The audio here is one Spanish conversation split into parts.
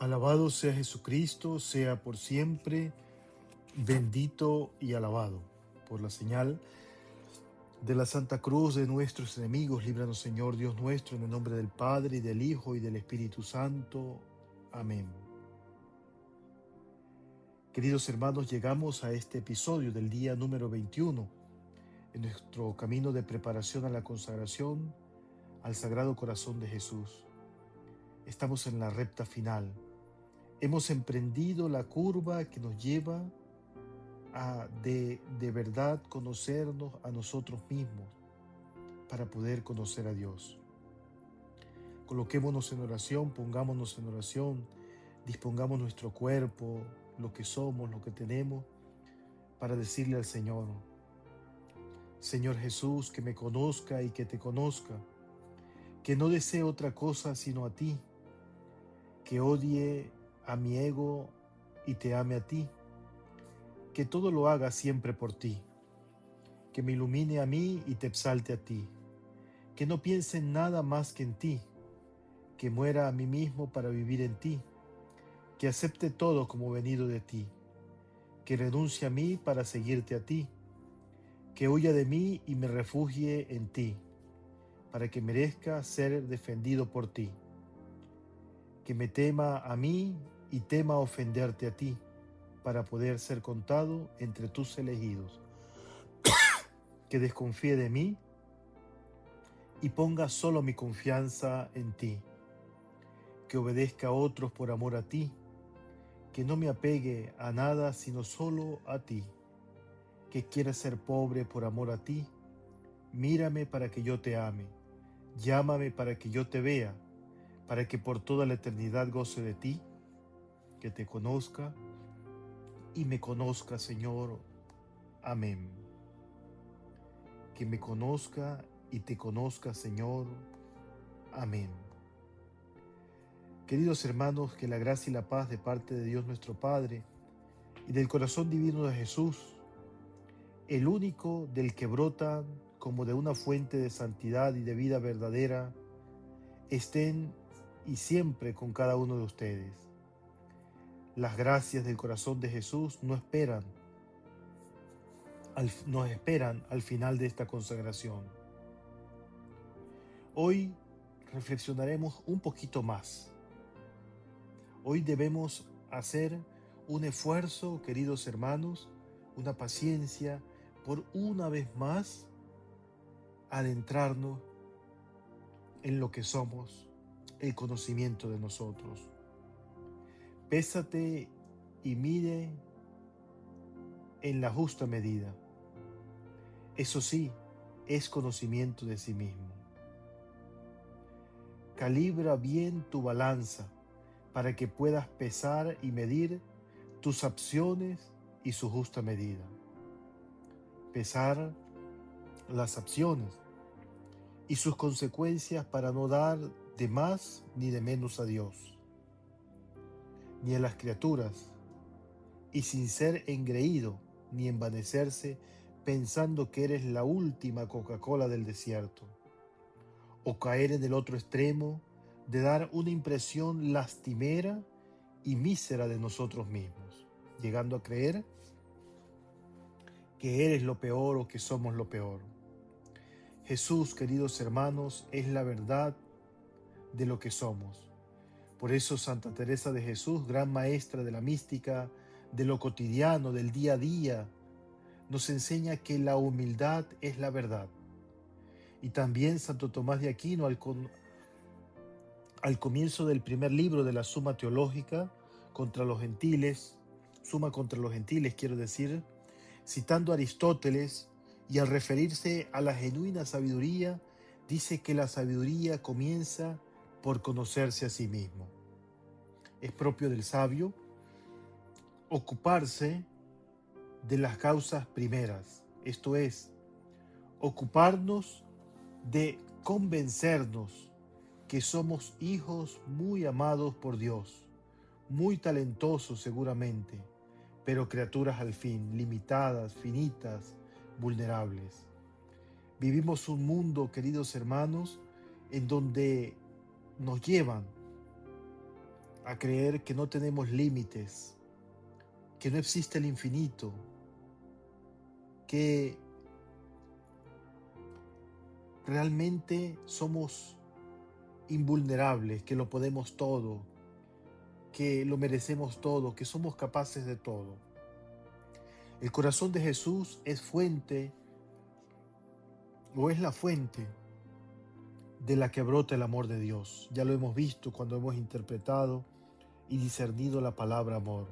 Alabado sea Jesucristo, sea por siempre bendito y alabado. Por la señal de la Santa Cruz de nuestros enemigos, líbranos Señor Dios nuestro, en el nombre del Padre, y del Hijo, y del Espíritu Santo. Amén. Queridos hermanos, llegamos a este episodio del día número 21 en nuestro camino de preparación a la consagración al Sagrado Corazón de Jesús. Estamos en la recta final. Hemos emprendido la curva que nos lleva a de verdad conocernos a nosotros mismos para poder conocer a Dios. Coloquémonos en oración, pongámonos en oración, dispongamos nuestro cuerpo, lo que somos, lo que tenemos, para decirle al Señor: Señor Jesús, que me conozca y que te conozca, que no desee otra cosa sino a ti, que odie a mi ego y te ame a ti, que todo lo haga siempre por ti, que me ilumine a mí y te exalte a ti, que no piense en nada más que en ti, que muera a mí mismo para vivir en ti, que acepte todo como venido de ti, que renuncie a mí para seguirte a ti, que huya de mí y me refugie en ti, para que merezca ser defendido por ti, que me tema a mí y tema ofenderte a ti, para poder ser contado entre tus elegidos, que desconfíe de mí y ponga solo mi confianza en ti, que obedezca a otros por amor a ti, que no me apegue a nada sino solo a ti, que quiera ser pobre por amor a ti. Mírame para que yo te ame, llámame para que yo te vea, para que por toda la eternidad goce de ti, que te conozca y me conozca, Señor. Amén. Que me conozca y te conozca, Señor. Amén. Queridos hermanos, que la gracia y la paz de parte de Dios nuestro Padre y del corazón divino de Jesús, el único del que brotan como de una fuente de santidad y de vida verdadera, estén y siempre con cada uno de ustedes. Las gracias del corazón de Jesús nos esperan al final de esta consagración. Hoy reflexionaremos un poquito más. Hoy debemos hacer un esfuerzo, queridos hermanos, una paciencia por una vez más adentrarnos en lo que somos, el conocimiento de nosotros. Pésate y mide en la justa medida. Eso sí, es conocimiento de sí mismo. Calibra bien tu balanza para que puedas pesar y medir tus acciones y su justa medida. Pesar las acciones y sus consecuencias para no dar de más ni de menos a Dios, ni a las criaturas, y sin ser engreído ni envanecerse pensando que eres la última Coca-Cola del desierto, o caer en el otro extremo de dar una impresión lastimera y mísera de nosotros mismos, llegando a creer que eres lo peor o que somos lo peor. Jesús, queridos hermanos, es la verdad de lo que somos. Por eso Santa Teresa de Jesús, gran maestra de la mística, de lo cotidiano, del día a día, nos enseña que la humildad es la verdad. Y también Santo Tomás de Aquino, al comienzo del primer libro de la Suma Teológica, contra los gentiles, Suma contra los gentiles, quiero decir, citando a Aristóteles y al referirse a la genuina sabiduría, dice que la sabiduría comienza por conocerse a sí mismo. Es propio del sabio ocuparse de las causas primeras, esto es, ocuparnos de convencernos que somos hijos muy amados por Dios, muy talentosos seguramente, pero criaturas al fin, limitadas, finitas, vulnerables. Vivimos un mundo, queridos hermanos, en donde nos llevan a creer que no tenemos límites, que no existe el infinito, que realmente somos invulnerables, que lo podemos todo, que lo merecemos todo, que somos capaces de todo. El corazón de Jesús es fuente o es la fuente de la que brota el amor de Dios. Ya lo hemos visto cuando hemos interpretado y discernido la palabra amor.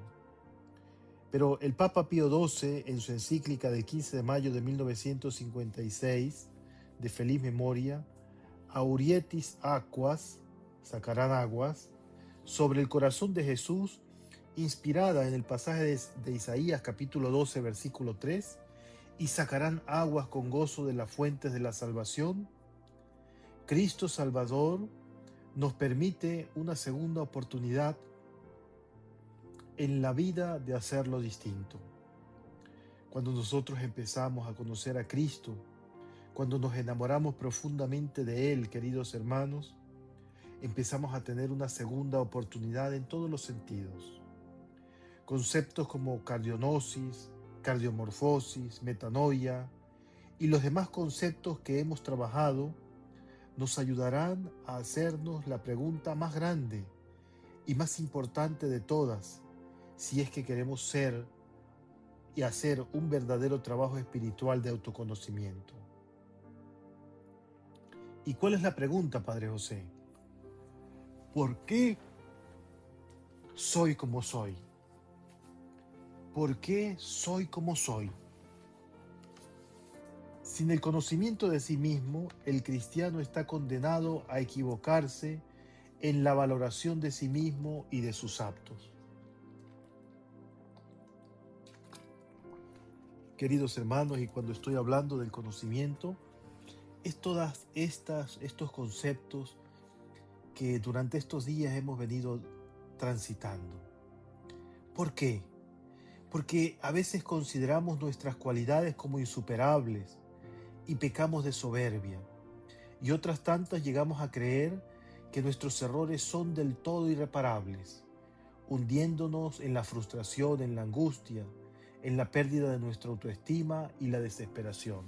Pero el Papa Pío XII, en su encíclica del 15 de mayo de 1956, de feliz memoria, Aurietis Aquas, sacarán aguas, sobre el corazón de Jesús, inspirada en el pasaje de Isaías capítulo 12, versículo 3, y sacarán aguas con gozo de las fuentes de la salvación. Cristo Salvador nos permite una segunda oportunidad en la vida de hacerlo distinto. Cuando nosotros empezamos a conocer a Cristo, cuando nos enamoramos profundamente de Él, queridos hermanos, empezamos a tener una segunda oportunidad en todos los sentidos. Conceptos como cardionosis, cardiomorfosis, metanoia y los demás conceptos que hemos trabajado nos ayudarán a hacernos la pregunta más grande y más importante de todas, si es que queremos ser y hacer un verdadero trabajo espiritual de autoconocimiento. ¿Y cuál es la pregunta, Padre José? ¿Por qué soy como soy? ¿Por qué soy como soy? Sin el conocimiento de sí mismo, el cristiano está condenado a equivocarse en la valoración de sí mismo y de sus actos. Queridos hermanos, y cuando estoy hablando del conocimiento, es todas estos conceptos que durante estos días hemos venido transitando. ¿Por qué? Porque a veces consideramos nuestras cualidades como insuperables y pecamos de soberbia, y otras tantas llegamos a creer que nuestros errores son del todo irreparables, hundiéndonos en la frustración, en la angustia, en la pérdida de nuestra autoestima y la desesperación.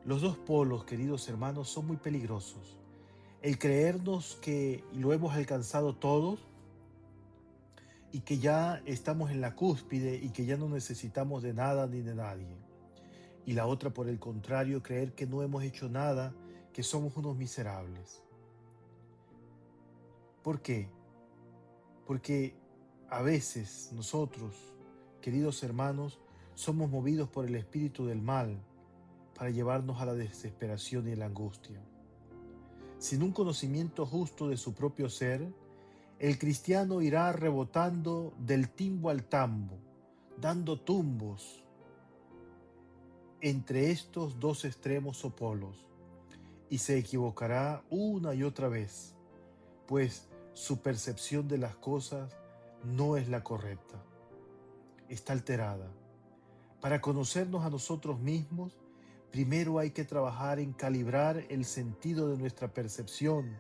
Los dos polos, queridos hermanos, son muy peligrosos. El creernos que lo hemos alcanzado todos y que ya estamos en la cúspide y que ya no necesitamos de nada ni de nadie. Y la otra, por el contrario, creer que no hemos hecho nada, que somos unos miserables. ¿Por qué? Porque a veces nosotros, queridos hermanos, somos movidos por el espíritu del mal para llevarnos a la desesperación y la angustia. Sin un conocimiento justo de su propio ser, el cristiano irá rebotando del timbo al tambo, dando tumbos entre estos dos extremos o polos, y se equivocará una y otra vez, pues su percepción de las cosas no es la correcta, está alterada. Para conocernos a nosotros mismos, primero hay que trabajar en calibrar el sentido de nuestra percepción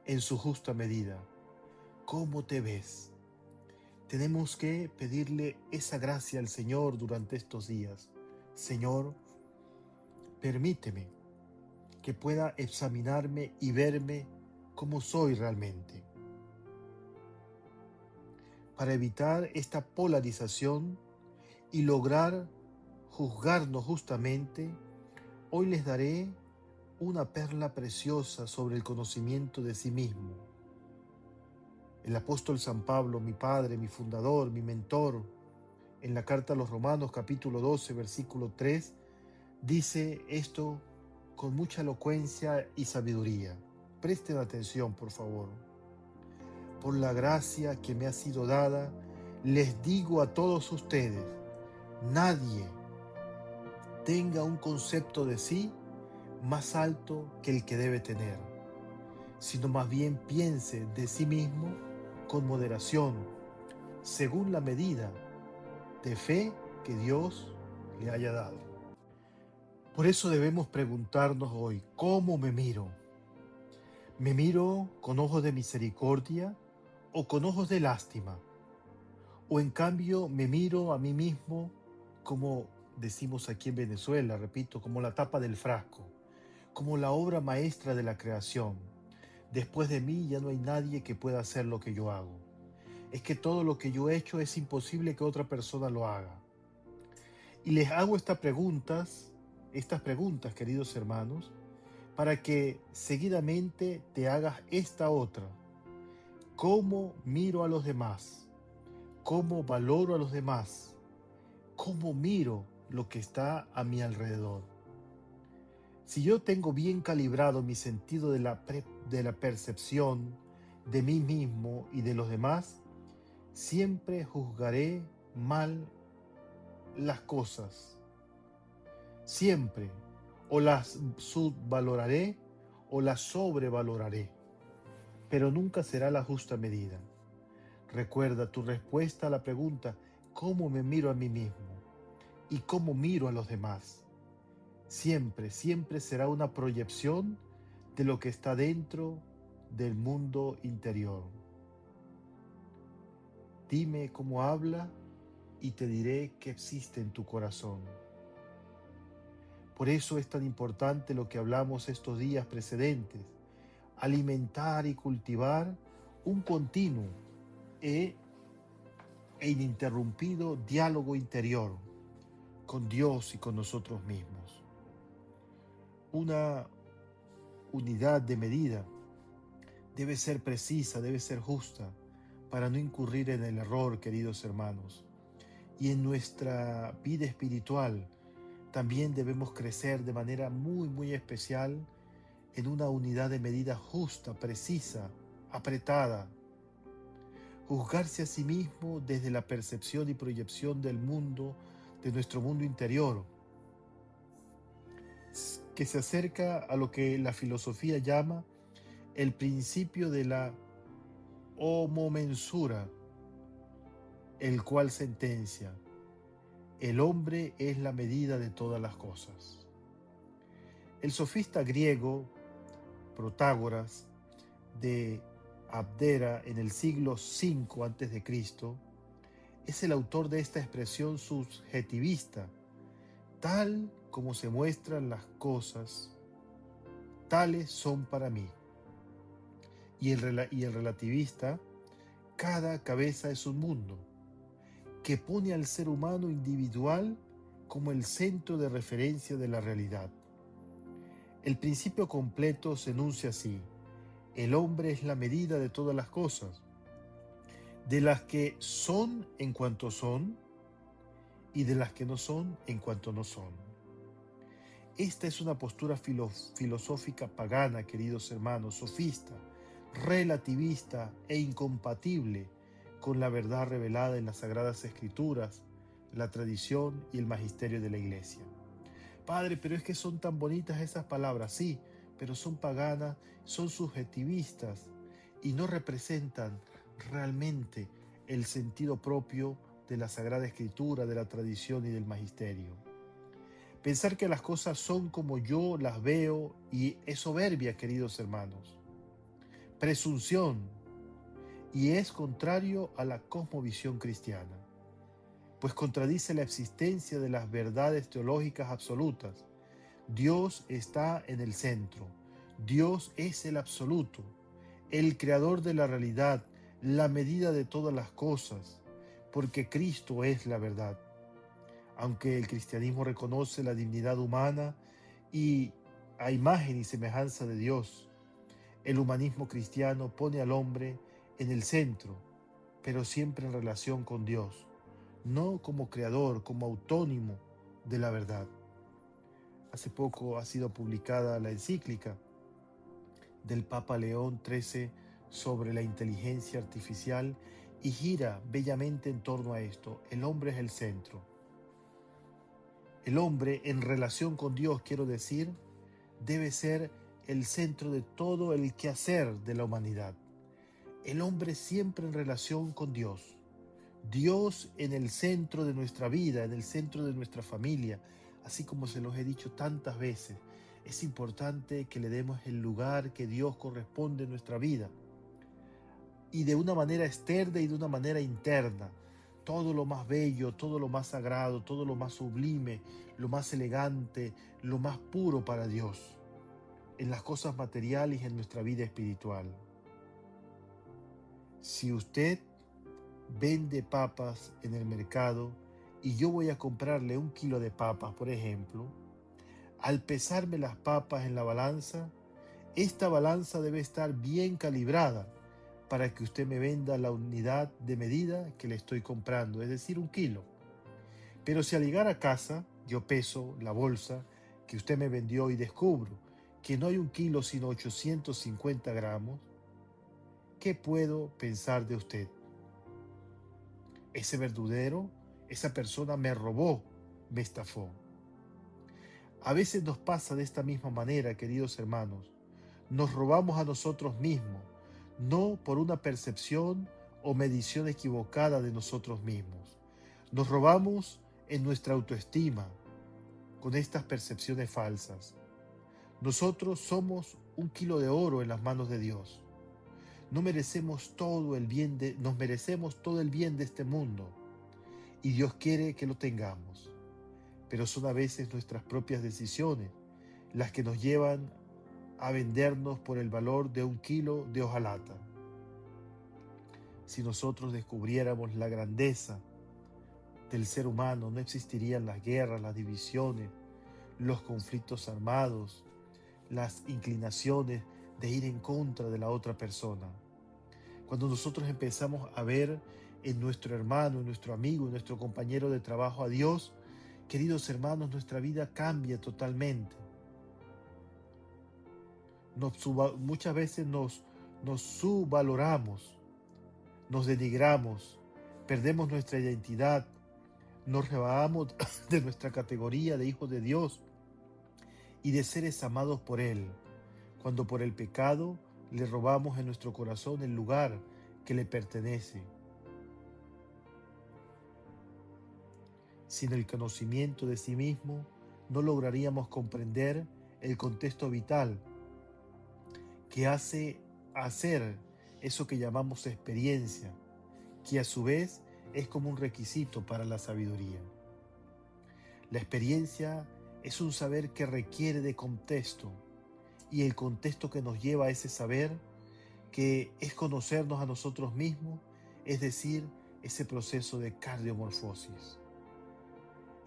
en su justa medida. ¿Cómo te ves? Tenemos que pedirle esa gracia al Señor durante estos días. Señor, permíteme que pueda examinarme y verme como soy realmente. Para evitar esta polarización y lograr juzgarnos justamente, hoy les daré una perla preciosa sobre el conocimiento de sí mismo. El apóstol San Pablo, mi padre, mi fundador, mi mentor, en la carta a los Romanos capítulo 12, versículo 3, dice esto con mucha elocuencia y sabiduría. Presten atención, por favor. Por la gracia que me ha sido dada, les digo a todos ustedes, nadie tenga un concepto de sí más alto que el que debe tener, sino más bien piense de sí mismo con moderación, según la medida de fe que Dios le haya dado. Por eso debemos preguntarnos hoy, ¿cómo me miro? ¿Me miro con ojos de misericordia o con ojos de lástima, o en cambio me miro a mí mismo como decimos aquí en Venezuela, repito, como la tapa del frasco, como la obra maestra de la creación. Después de mí ya no hay nadie que pueda hacer lo que yo hago. Es que todo lo que yo he hecho es imposible que otra persona lo haga. Y les hago estas preguntas, queridos hermanos, para que seguidamente te hagas esta otra. ¿Cómo miro a los demás? ¿Cómo valoro a los demás? ¿Cómo miro lo que está a mi alrededor? Si yo tengo bien calibrado mi sentido de la percepción de mí mismo y de los demás, siempre juzgaré mal las cosas. Siempre. O las subvaloraré o las sobrevaloraré. Pero nunca será la justa medida. Recuerda tu respuesta a la pregunta, ¿cómo me miro a mí mismo? ¿Y cómo miro a los demás? Siempre, siempre será una proyección de lo que está dentro del mundo interior. Dime cómo habla y te diré qué existe en tu corazón. Por eso es tan importante lo que hablamos estos días precedentes, alimentar y cultivar un continuo e ininterrumpido diálogo interior con Dios y con nosotros mismos. Una unidad de medida debe ser precisa, debe ser justa, para no incurrir en el error, queridos hermanos. Y en nuestra vida espiritual también debemos crecer de manera muy, muy especial en una unidad de medida justa, precisa, apretada. Juzgarse a sí mismo desde la percepción y proyección del mundo, de nuestro mundo interior, que se acerca a lo que la filosofía llama el principio de la homomensura, el cual sentencia: el hombre es la medida de todas las cosas. El sofista griego Protágoras de Abdera en el siglo V a.C. es el autor de esta expresión subjetivista: tal como se muestran las cosas, tales son para mí. Y el relativista: cada cabeza es un mundo, que pone al ser humano individual como el centro de referencia de la realidad. El principio completo se enuncia así: el hombre es la medida de todas las cosas, de las que son en cuanto son y de las que no son en cuanto no son. Esta es una postura filosófica pagana, queridos hermanos, sofista, relativista e incompatible con la verdad revelada en las Sagradas Escrituras, la tradición y el magisterio de la Iglesia. Padre, pero es que son tan bonitas esas palabras, sí, pero son paganas, son subjetivistas y no representan realmente el sentido propio de la Sagrada Escritura, de la tradición y del magisterio. Pensar que las cosas son como yo las veo y es soberbia, queridos hermanos. Presunción, y es contrario a la cosmovisión cristiana, pues contradice la existencia de las verdades teológicas absolutas. Dios está en el centro. Dios es el absoluto, el creador de la realidad, la medida de todas las cosas, porque Cristo es la verdad. Aunque el cristianismo reconoce la dignidad humana y a imagen y semejanza de Dios, el humanismo cristiano pone al hombre en el centro, pero siempre en relación con Dios, no como creador, como autónomo de la verdad. Hace poco ha sido publicada la encíclica del Papa León XIII sobre la inteligencia artificial y gira bellamente en torno a esto. El hombre es el centro. El hombre, en relación con Dios, quiero decir, debe ser el centro de todo el quehacer de la humanidad. El hombre siempre en relación con Dios. Dios en el centro de nuestra vida, en el centro de nuestra familia, así como se los he dicho tantas veces. Es importante que le demos el lugar que Dios corresponde en nuestra vida. y de una manera externa y de una manera interna. Todo lo más bello, todo lo más sagrado, todo lo más sublime, lo más elegante, lo más puro para Dios, en las cosas materiales y en nuestra vida espiritual. Si usted vende papas en el mercado y yo voy a comprarle 1 kilo de papas, por ejemplo, al pesarme las papas en la balanza, esta balanza debe estar bien calibrada para que usted me venda la unidad de medida que le estoy comprando, es decir, 1 kilo. Pero si al llegar a casa yo peso la bolsa que usted me vendió y descubro que no hay 1 kilo sino 850 gramos, ¿qué puedo pensar de usted? Ese verdadero, esa persona me robó, me estafó. A veces nos pasa de esta misma manera, queridos hermanos. Nos robamos a nosotros mismos, no por una percepción o medición equivocada de nosotros mismos. Nos robamos en nuestra autoestima con estas percepciones falsas. Nosotros somos 1 kilo de oro en las manos de Dios. Nos merecemos todo el bien de este mundo y Dios quiere que lo tengamos. Pero son a veces nuestras propias decisiones las que nos llevan a vendernos por el valor de 1 kilo de hojalata. Si nosotros descubriéramos la grandeza del ser humano, no existirían las guerras, las divisiones, los conflictos armados, las inclinaciones de ir en contra de la otra persona. Cuando nosotros empezamos a ver en nuestro hermano, en nuestro amigo, en nuestro compañero de trabajo a Dios, queridos hermanos, nuestra vida cambia totalmente. Muchas veces nos subvaloramos, nos denigramos, perdemos nuestra identidad, nos rebajamos de nuestra categoría de hijos de Dios y de seres amados por Él, cuando por el pecado le robamos en nuestro corazón el lugar que le pertenece. Sin el conocimiento de sí mismo, no lograríamos comprender el contexto vital que hace hacer eso que llamamos experiencia, que a su vez es como un requisito para la sabiduría. La experiencia es un saber que requiere de contexto, y el contexto que nos lleva a ese saber, que es conocernos a nosotros mismos, es decir, ese proceso de cardiomorfosis.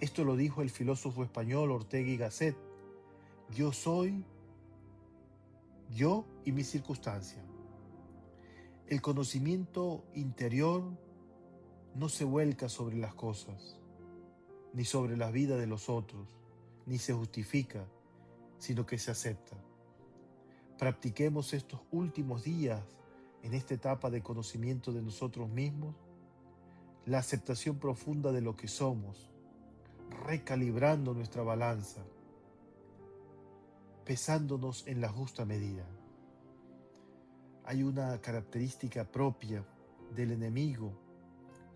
Esto lo dijo el filósofo español Ortega y Gasset: yo soy yo y mi circunstancia. El conocimiento interior no se vuelca sobre las cosas, ni sobre la vida de los otros, ni se justifica, sino que se acepta. Practiquemos estos últimos días, en esta etapa de conocimiento de nosotros mismos, la aceptación profunda de lo que somos, recalibrando nuestra balanza, pesándonos en la justa medida. Hay una característica propia del enemigo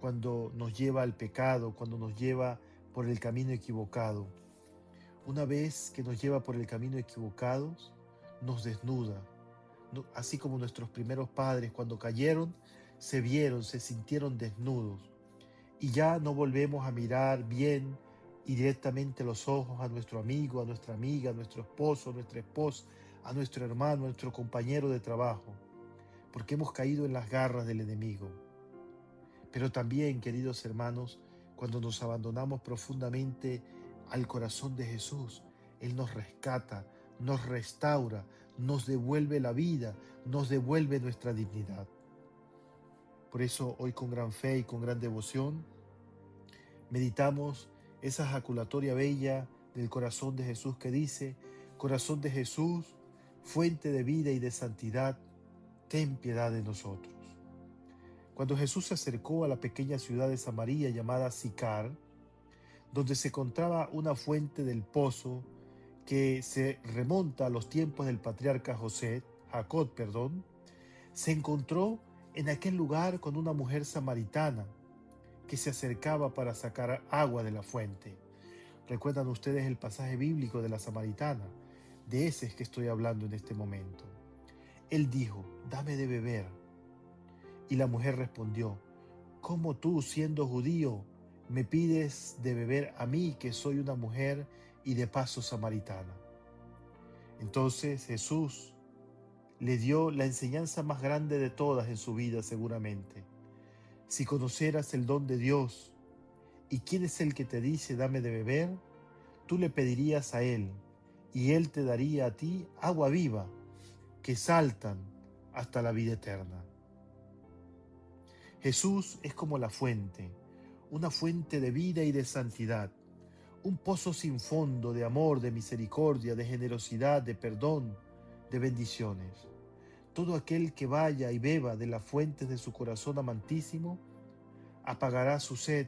cuando nos lleva al pecado, cuando nos lleva por el camino equivocado. Una vez que nos lleva por el camino equivocado, nos desnuda. Así como nuestros primeros padres, cuando cayeron, se sintieron desnudos. Y ya no volvemos a mirar bien y directamente los ojos a nuestro amigo, a nuestra amiga, a nuestro esposo, a nuestra esposa, a nuestro hermano, a nuestro compañero de trabajo, porque hemos caído en las garras del enemigo. Pero también, queridos hermanos, cuando nos abandonamos profundamente al corazón de Jesús, Él nos rescata, nos restaura, nos devuelve la vida, nos devuelve nuestra dignidad. Por eso hoy, con gran fe y con gran devoción, meditamos esa ejaculatoria bella del corazón de Jesús que dice: corazón de Jesús, fuente de vida y de santidad, ten piedad de nosotros. Cuando Jesús se acercó a la pequeña ciudad de Samaria llamada Sicar, donde se encontraba una fuente del pozo que se remonta a los tiempos del patriarca Jacob, se encontró en aquel lugar con una mujer samaritana que se acercaba para sacar agua de la fuente. ¿Recuerdan ustedes el pasaje bíblico de la samaritana? De ese es que estoy hablando en este momento. Él dijo: dame de beber. Y la mujer respondió: ¿Cómo tú, siendo judío, me pides de beber a mí, que soy una mujer y de paso samaritana? Entonces Jesús le dio la enseñanza más grande de todas en su vida, seguramente. Si conocieras el don de Dios y quién es el que te dice dame de beber, tú le pedirías a Él y Él te daría a ti agua viva que saltan hasta la vida eterna. Jesús es como la fuente, una fuente de vida y de santidad, un pozo sin fondo de amor, de misericordia, de generosidad, de perdón, de bendiciones. Todo aquel que vaya y beba de las fuentes de su corazón amantísimo, apagará su sed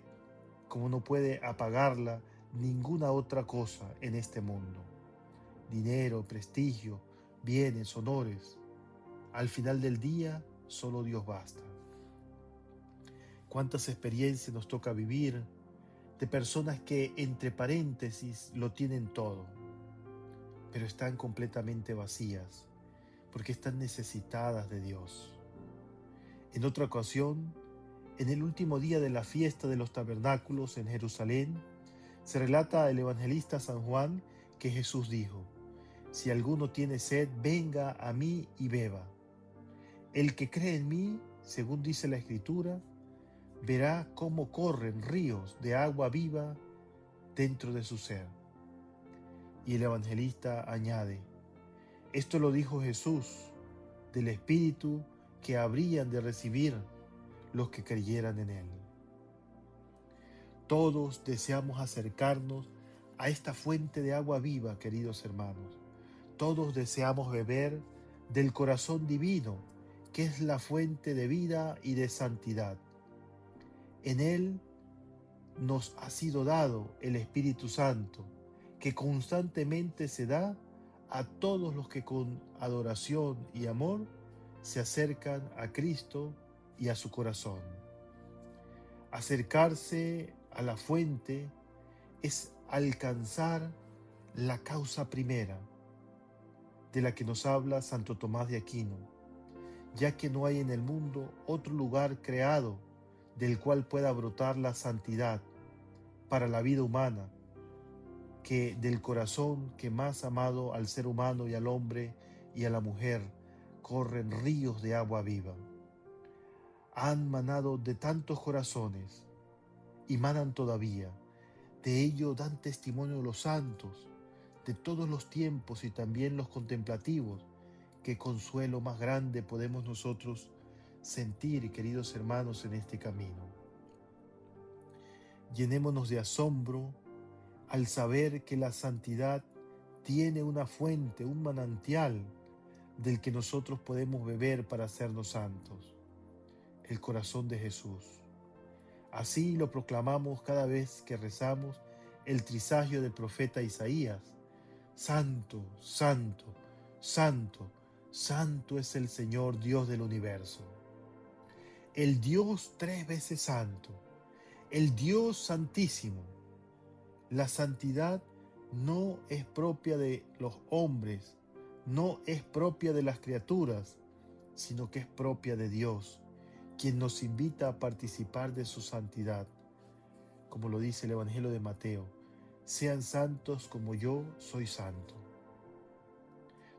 como no puede apagarla ninguna otra cosa en este mundo. Dinero, prestigio, bienes, honores. Al final del día, solo Dios basta. Cuántas experiencias nos toca vivir de personas que, entre paréntesis, lo tienen todo, pero están completamente vacías porque están necesitadas de Dios. En otra ocasión, en el último día de la fiesta de los tabernáculos en Jerusalén, se relata el evangelista San Juan que Jesús dijo: si alguno tiene sed, venga a mí y beba. El que cree en mí, según dice la Escritura, verá cómo corren ríos de agua viva dentro de su ser. Y el evangelista añade: esto lo dijo Jesús del Espíritu que habrían de recibir los que creyeran en Él. Todos deseamos acercarnos a esta fuente de agua viva, queridos hermanos. Todos deseamos beber del corazón divino, que es la fuente de vida y de santidad. En Él nos ha sido dado el Espíritu Santo, que constantemente se da a todos los que con adoración y amor se acercan a Cristo y a su corazón. Acercarse a la fuente es alcanzar la causa primera de la que nos habla Santo Tomás de Aquino, ya que no hay en el mundo otro lugar creado del cual pueda brotar la santidad para la vida humana que del corazón que más amado al ser humano y al hombre y a la mujer corren ríos de agua viva. Han manado de tantos corazones y manan todavía. De ello dan testimonio los santos de todos los tiempos y también los contemplativos. Qué consuelo más grande podemos nosotros sentir, queridos hermanos, en este camino. Llenémonos de asombro al saber que la santidad tiene una fuente, un manantial del que nosotros podemos beber para hacernos santos: el corazón de Jesús. Así lo proclamamos cada vez que rezamos el trisagio del profeta Isaías: Santo, santo, santo, santo es el Señor Dios del universo. El Dios tres veces santo, el Dios santísimo. La santidad no es propia de los hombres, no es propia de las criaturas, sino que es propia de Dios, quien nos invita a participar de su santidad. Como lo dice el Evangelio de Mateo: sean santos como yo soy santo.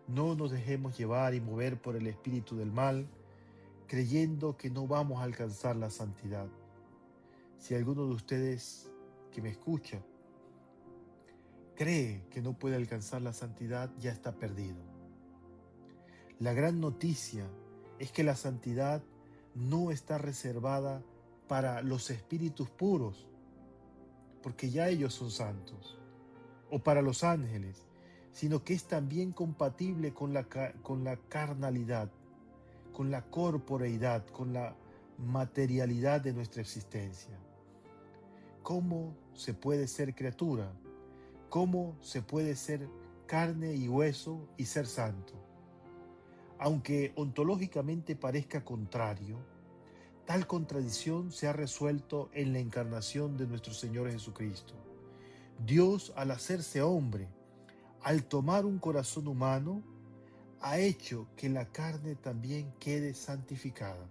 No nos dejemos llevar y mover por el espíritu del mal, creyendo que no vamos a alcanzar la santidad. Si alguno de ustedes que me escucha cree que no puede alcanzar la santidad, ya está perdido. La gran noticia es que la santidad no está reservada para los espíritus puros, porque ya ellos son santos, o para los ángeles, sino que es también compatible con la carnalidad, con la corporeidad, con la materialidad de nuestra existencia. ¿Cómo se puede ser criatura? ¿Cómo se puede ser carne y hueso y ser santo? Aunque ontológicamente parezca contrario, tal contradicción se ha resuelto en la encarnación de nuestro Señor Jesucristo. Dios, al hacerse hombre, al tomar un corazón humano, ha hecho que la carne también quede santificada.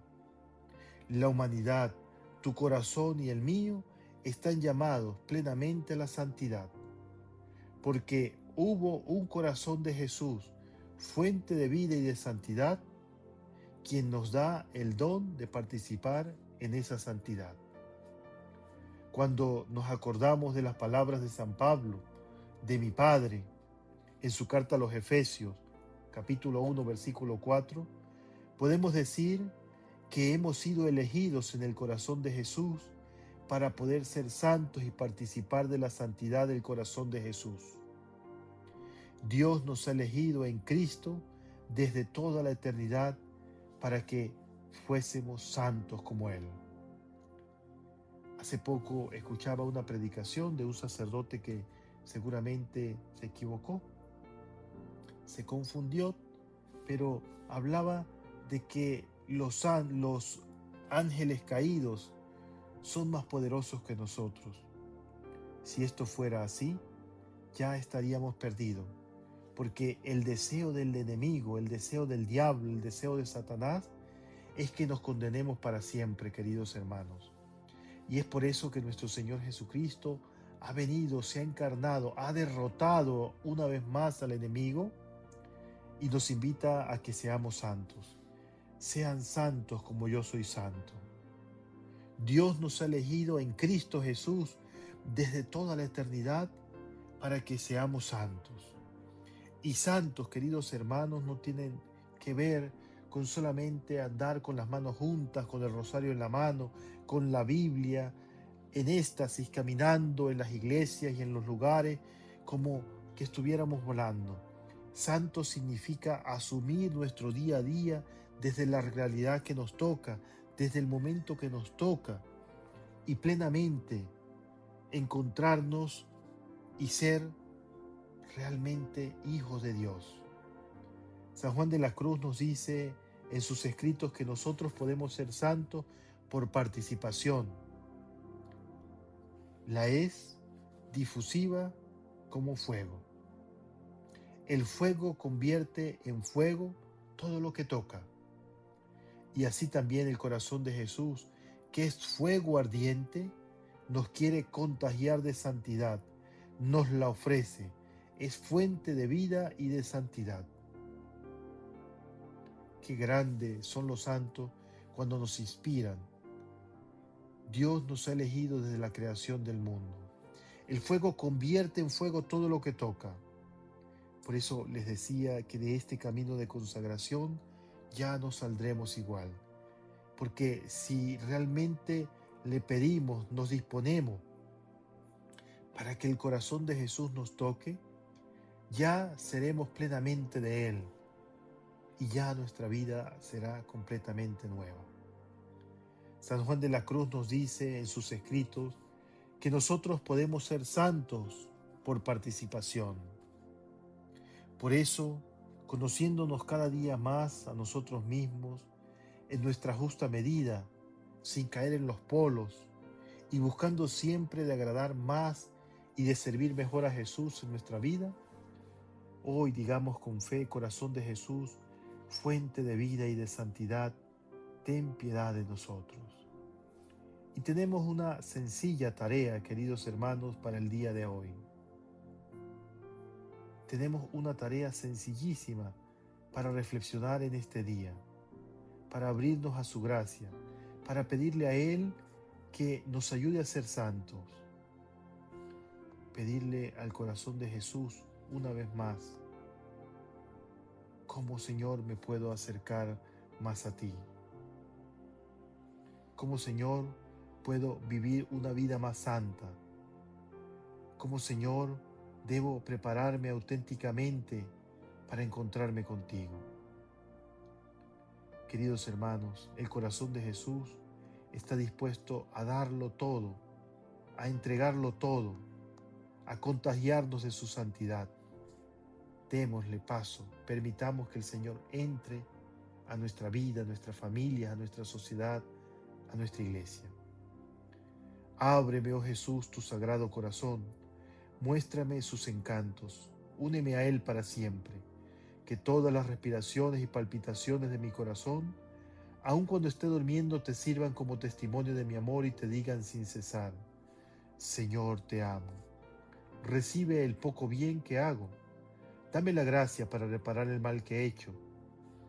La humanidad, tu corazón y el mío, están llamados plenamente a la santidad, porque hubo un corazón de Jesús, fuente de vida y de santidad, quien nos da el don de participar en esa santidad. Cuando nos acordamos de las palabras de San Pablo, de mi Padre, en su carta a los Efesios, capítulo 1, versículo 4, podemos decir que hemos sido elegidos en el corazón de Jesús para poder ser santos y participar de la santidad del corazón de Jesús. Dios nos ha elegido en Cristo desde toda la eternidad para que fuésemos santos como Él. Hace poco escuchaba una predicación de un sacerdote que seguramente se equivocó, se confundió, pero hablaba de que los ángeles caídos son más poderosos que nosotros. Si esto fuera así, ya estaríamos perdidos, porque el deseo del enemigo, el deseo del diablo, el deseo de Satanás, es que nos condenemos para siempre, queridos hermanos. Y es por eso que nuestro Señor Jesucristo ha venido, se ha encarnado, ha derrotado una vez más al enemigo y nos invita a que seamos santos. Sean santos como yo soy santo. Dios nos ha elegido en Cristo Jesús desde toda la eternidad para que seamos santos. Y santos, queridos hermanos, no tienen que ver con solamente andar con las manos juntas, con el rosario en la mano, con la Biblia, en éxtasis, caminando en las iglesias y en los lugares como que estuviéramos volando. Santo significa asumir nuestro día a día desde la realidad que nos toca, desde el momento que nos toca, y plenamente encontrarnos y ser realmente hijos de Dios. San Juan de la Cruz nos dice en sus escritos que nosotros podemos ser santos por participación. La es difusiva como fuego. El fuego convierte en fuego todo lo que toca. Y así también el corazón de Jesús, que es fuego ardiente, nos quiere contagiar de santidad, nos la ofrece, es fuente de vida y de santidad. Qué grandes son los santos cuando nos inspiran. Dios nos ha elegido desde la creación del mundo. El fuego convierte en fuego todo lo que toca. Por eso les decía que de este camino de consagración ya no saldremos igual. Porque si realmente le pedimos, nos disponemos para que el corazón de Jesús nos toque, ya seremos plenamente de Él y ya nuestra vida será completamente nueva. San Juan de la Cruz nos dice en sus escritos que nosotros podemos ser santos por participación. Por eso, conociéndonos cada día más a nosotros mismos, en nuestra justa medida, sin caer en los polos, y buscando siempre de agradar más y de servir mejor a Jesús en nuestra vida, hoy digamos con fe, corazón de Jesús, fuente de vida y de santidad, ten piedad de nosotros. Y tenemos una sencilla tarea, queridos hermanos, para el día de hoy. Tenemos una tarea sencillísima para reflexionar en este día, para abrirnos a su gracia, para pedirle a Él que nos ayude a ser santos. Pedirle al corazón de Jesús una vez más, ¿cómo, Señor, me puedo acercar más a ti? ¿Cómo, Señor, puedo vivir una vida más santa? ¿Cómo, Señor, debo prepararme auténticamente para encontrarme contigo? Queridos hermanos, el corazón de Jesús está dispuesto a darlo todo, a entregarlo todo, a contagiarnos de su santidad. Démosle paso, permitamos que el Señor entre a nuestra vida, a nuestra familia, a nuestra sociedad, a nuestra iglesia. Ábreme, oh Jesús, tu sagrado corazón, muéstrame sus encantos, úneme a Él para siempre, que todas las respiraciones y palpitaciones de mi corazón aun cuando esté durmiendo, te sirvan como testimonio de mi amor y te digan sin cesar: Señor, te amo. Recibe el poco bien que hago. Dame la gracia para reparar el mal que he hecho,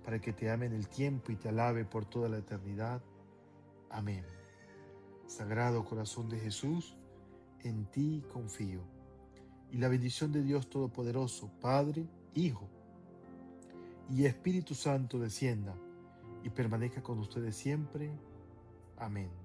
para que te ame en el tiempo y te alabe por toda la eternidad. Amén. Sagrado corazón de Jesús, en ti confío. Y la bendición de Dios Todopoderoso, Padre, Hijo y Espíritu Santo descienda y permanezca con ustedes siempre. Amén.